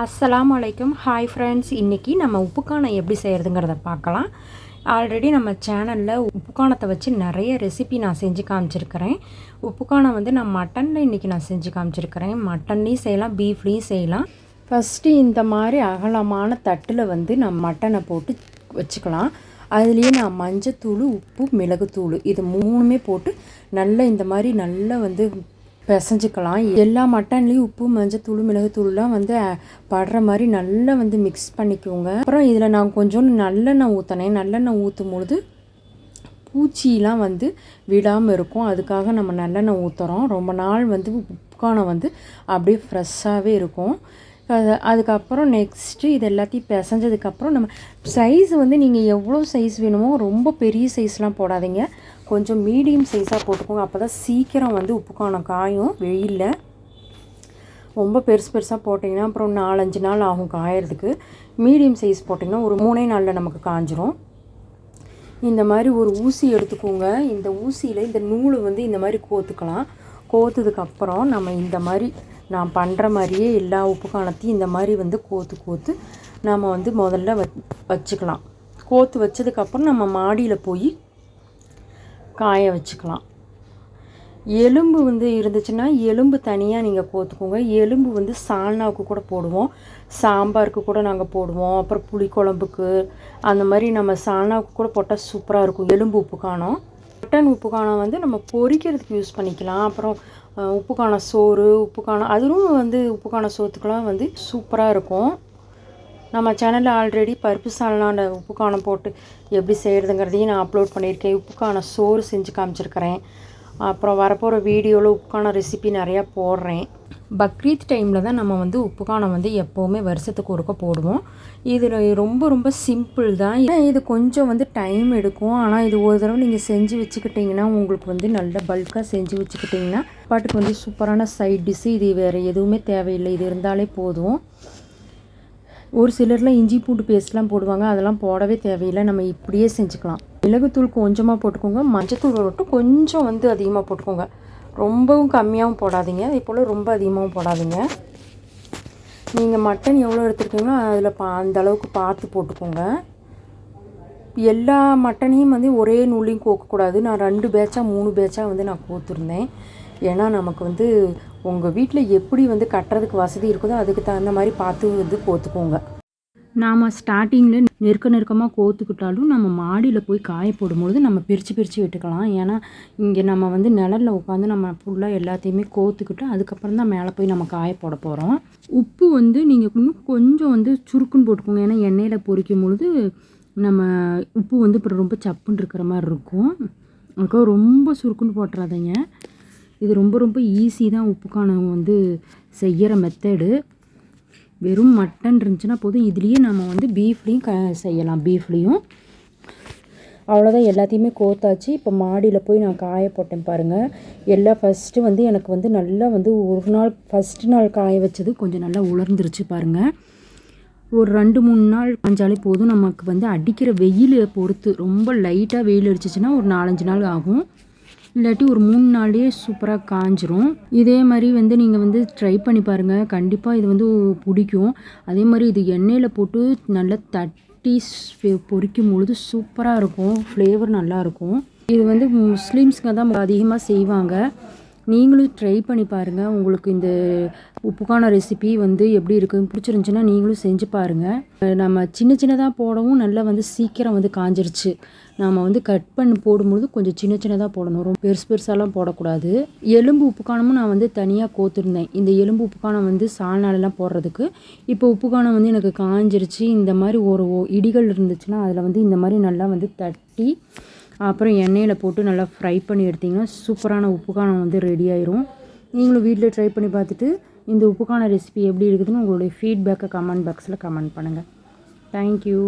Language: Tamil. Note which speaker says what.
Speaker 1: அஸ்ஸலாமு அலைக்கும். ஹாய் ஃப்ரெண்ட்ஸ், இன்றைக்கி நம்ம உப்புக்கானம் எப்படி செய்கிறதுங்கிறத பார்க்கலாம். ஆல்ரெடி நம்ம சேனலில் உப்புக்கானத்தை வச்சு நிறைய ரெசிபி நான் செஞ்சு காமிச்சிருக்கிறேன். உப்புக்கானம் வந்து நான் மட்டனில் இன்றைக்கி நான் செஞ்சு காமிச்சிருக்கிறேன். மட்டன்லேயும் செய்யலாம், பீஃப்லேயும் செய்யலாம். ஃபஸ்ட்டு இந்த மாதிரி அகலமான தட்டில் வந்து நம்ம மட்டனை போட்டு வச்சுக்கலாம். அதுலேயே நான் மஞ்சத்தூள், உப்பு, மிளகுத்தூள் இது மூணுமே போட்டு நல்லா இந்த மாதிரி நல்லா வந்து பிசைஞ்சிக்கலாம். எல்லா மட்டன்லேயும் உப்பு, மஞ்சத்தூள், மிளகுத்தூள்லாம் வந்து படுற மாதிரி நல்லா வந்து மிக்ஸ் பண்ணிக்கோங்க. அப்புறம் இதில் நான் கொஞ்சோண்டு நல்லெண்ணெய் ஊற்றினேன். நல்லெண்ணெய் ஊற்றும் பொழுது பூச்சிலாம் வந்து விடாமல் இருக்கும். அதுக்காக நம்ம நல்லெண்ணெய் ஊற்றுறோம். ரொம்ப நாள் வந்து உப்புக்கானம் வந்து அப்படியே ஃப்ரெஷ்ஷாகவே இருக்கும். அதுக்கப்புறம் நெக்ஸ்ட்டு இது எல்லாத்தையும் பிசைஞ்சதுக்கப்புறம் நம்ம சைஸ் வந்து நீங்கள் எவ்வளோ சைஸ் வேணுமோ, ரொம்ப பெரிய சைஸ்லாம் போடாதீங்க, கொஞ்சம் மீடியம் சைஸாக போட்டுக்கோங்க. அப்போ தான் சீக்கிரம் வந்து உப்புக்கானம் காயும் வெயிலில். ரொம்ப பெருசாக போட்டிங்கன்னா அப்புறம் 4-5 நாள் ஆகும் காயறதுக்கு. மீடியம் சைஸ் போட்டிங்கன்னா ஒரு 3 நாளில் நமக்கு காஞ்சிரும். இந்த மாதிரி ஒரு ஊசி எடுத்துக்கோங்க. இந்த ஊசியில் இந்த நூல் வந்து இந்த மாதிரி கோத்துக்கலாம். கோத்துதுக்கப்புறம் நம்ம இந்த மாதிரி நான் பண்ணுற மாதிரியே எல்லா உப்புக்கானத்தையும் இந்த மாதிரி வந்து கோத்து நம்ம வந்து முதல்ல வச்சுக்கலாம். கோத்து வச்சதுக்கப்புறம் நம்ம மாடியில் போய் காய வச்சுக்கலாம். எலும்பு வந்து இருந்துச்சுன்னா எலும்பு தனியாக நீங்கள் கோத்துக்கோங்க. எலும்பு வந்து சால்னாவுக்கு கூட போடுவோம், சாம்பாருக்கு கூட நாங்கள் போடுவோம், அப்புறம் புளிக்குழம்புக்கு அந்த மாதிரி நம்ம சால்னாவுக்கு கூட போட்டால் சூப்பராக இருக்கும் எலும்பு உப்புக்கானம். மட்டன் உப்புக்கானம் வந்து நம்ம பொரிக்கிறதுக்கு யூஸ் பண்ணிக்கலாம். அப்புறம் உப்புக்கான சோறு, உப்புக்கானம் அதுவும் வந்து உப்புக்கான சோத்துக்கெலாம் வந்து சூப்பராக இருக்கும். நம்ம சேனலில் ஆல்ரெடி பருப்பு சால்னான உப்புக்கானம் போட்டு எப்படி செய்கிறதுங்கிறதையும் நான் அப்லோட் பண்ணியிருக்கேன். உப்புக்கான சோறு செஞ்சு காமிச்சிருக்கிறேன். அப்புறம் வரப்போகிற வீடியோவில் உப்புக்கான ரெசிபி நிறையா போடுறேன். பக்ரீத் டைமில் தான் நம்ம வந்து உப்புக்கானம் வந்து எப்போவுமே வருஷத்துக்கு ஒருக்க போடுவோம். இது ரொம்ப சிம்பிள் தான். இது கொஞ்சம் வந்து டைம் எடுக்கும். ஆனால் இது ஒரு தடவை நீங்கள் செஞ்சு வச்சுக்கிட்டிங்கன்னா, உங்களுக்கு வந்து நல்ல பல்காக செஞ்சு வச்சுக்கிட்டிங்கன்னா பாட்டுக்கு வந்து சூப்பரான சைட் டிஷ்ஷு. இது வேறு எதுவுமே தேவையில்லை, இது இருந்தாலே போதும். ஒரு சிலர்லாம் இஞ்சி பூண்டு பேஸ்ட்லாம் போடுவாங்க, அதெல்லாம் போடவே தேவையில்லை. நம்ம இப்படியே செஞ்சுக்கலாம். மிளகுத்தூள் கொஞ்சமாக போட்டுக்கோங்க, மஞ்சத்தூள் மட்டும் கொஞ்சம் வந்து அதிகமாக போட்டுக்கோங்க. ரொம்பவும் கம்மியாகவும் போடாதீங்க, அதே போல் ரொம்ப அதிகமாகவும் போடாதீங்க. நீங்கள் மட்டன் எவ்வளோ எடுத்துருக்கீங்களோ அதில் அந்த அளவுக்கு பார்த்து போட்டுக்கோங்க. எல்லா மட்டனையும் வந்து ஒரே நூலையும் கோக்கக்கூடாது. நான் 2 பேட்சாக 3 பேட்சாக வந்து நான் கோத்துருந்தேன். ஏன்னா நமக்கு வந்து உங்கள் வீட்டில் எப்படி வந்து கட்டுறதுக்கு வசதி இருக்குதோ அதுக்கு தகுந்த மாதிரி பார்த்து வந்து கோத்துக்கோங்க. நாம் ஸ்டார்டிங்கில் நெருக்கமாக கோத்துக்கிட்டாலும் நம்ம மாடியில் போய் காய போடும்பொழுது நம்ம பிரித்து விட்டுக்கலாம். ஏன்னா இங்கே நம்ம வந்து நிழலில் உட்காந்து நம்ம ஃபுல்லாக எல்லாத்தையுமே கோத்துக்கிட்டு அதுக்கப்புறம் தான் மேலே போய் நம்ம காய போட போகிறோம். உப்பு வந்து நீங்கள் இன்னும் கொஞ்சம் வந்து சுருக்குன்னு போட்டுக்கோங்க. ஏன்னா எண்ணெயில் பொரிக்கும் பொழுது நம்ம உப்பு வந்து இப்போ ரொம்ப சப்புன்னு இருக்கிற மாதிரி இருக்கும். அதுக்காக ரொம்ப சுருக்குன்னு போட்டுறாதீங்க. இது ரொம்ப ஈஸி தான் உப்புக்கானம் வந்து செய்கிற மெத்தடு. வெறும் மட்டன் இருந்துச்சுன்னா போதும். இதுலேயே நம்ம வந்து பீஃப்லேயும் செய்யலாம். பீஃப்லேயும் அவ்வளோதான். எல்லாத்தையுமே கோத்தாச்சு. இப்போ மாடியில் போய் நான் காய போட்டேன் பாருங்கள். எல்லாம் ஃபஸ்ட்டு வந்து எனக்கு வந்து நல்லா வந்து ஒரு நாள் ஃபஸ்ட்டு நாள் காய வச்சது கொஞ்சம் நல்லா உலர்ந்துருச்சு பாருங்கள். ஒரு 2-3 நாள் காஞ்சாலே போதும். நமக்கு வந்து அடிக்கிற வெயில் பொறுத்து, ரொம்ப லைட்டாக வெயில் அடிச்சிச்சின்னா ஒரு 4-5 நாள் ஆகும். இல்லாட்டி ஒரு 3 நாள்லேயே சூப்பராக காஞ்சிரும். இதே மாதிரி வந்து நீங்கள் வந்து ட்ரை பண்ணி பாருங்கள். கண்டிப்பாக இது வந்து பிடிக்கும். அதே மாதிரி இது எண்ணெயில் போட்டு நல்லா தட்டி பொரிக்கும் பொழுது சூப்பராக இருக்கும். ஃப்ளேவர் நல்லாயிருக்கும். இது வந்து முஸ்லீம்ஸுங்க தான் அதிகமாக செய்வாங்க. நீங்களும் ட்ரை பண்ணி பாருங்கள். உங்களுக்கு இந்த உப்புக்கான ரெசிபி வந்து எப்படி இருக்குதுன்னு பிடிச்சிருந்துச்சின்னா நீங்களும் செஞ்சு பாருங்கள். நம்ம சின்னதாக போடவும் நல்லா வந்து சீக்கிரம் வந்து காஞ்சிருச்சு. நம்ம வந்து கட் பண்ணி போடும்பொழுது கொஞ்சம் சின்னதாக போடணும், ரொம்ப பெருசாலாம் போடக்கூடாது. எலும்பு உப்புக்கானமும் நான் வந்து தனியாக கோத்துருந்தேன். இந்த எலும்பு உப்புக்கானம் வந்து சால்னாலெலாம் போடுறதுக்கு. இப்போ உப்புக்கானம் வந்து எனக்கு காஞ்சிருச்சு. இந்த மாதிரி ஒரு இடிகள் இருந்துச்சுன்னா அதில் வந்து இந்த மாதிரி நல்லா வந்து தட்டி அப்புறம் எண்ணெயில் போட்டு நல்லா ஃப்ரை பண்ணி எடுத்திங்கன்னா சூப்பரான உப்புக்கானம் வந்து ரெடி ஆயிரும். நீங்களும் வீட்டில் ட்ரை பண்ணி பார்த்துட்டு இந்த உப்புக்கான ரெசிபி எப்படி இருக்குதுன்னு உங்களுடைய ஃபீட்பேக்கை கமெண்ட் பாக்ஸில் கமெண்ட் பண்ணுங்கள். தேங்க்யூ.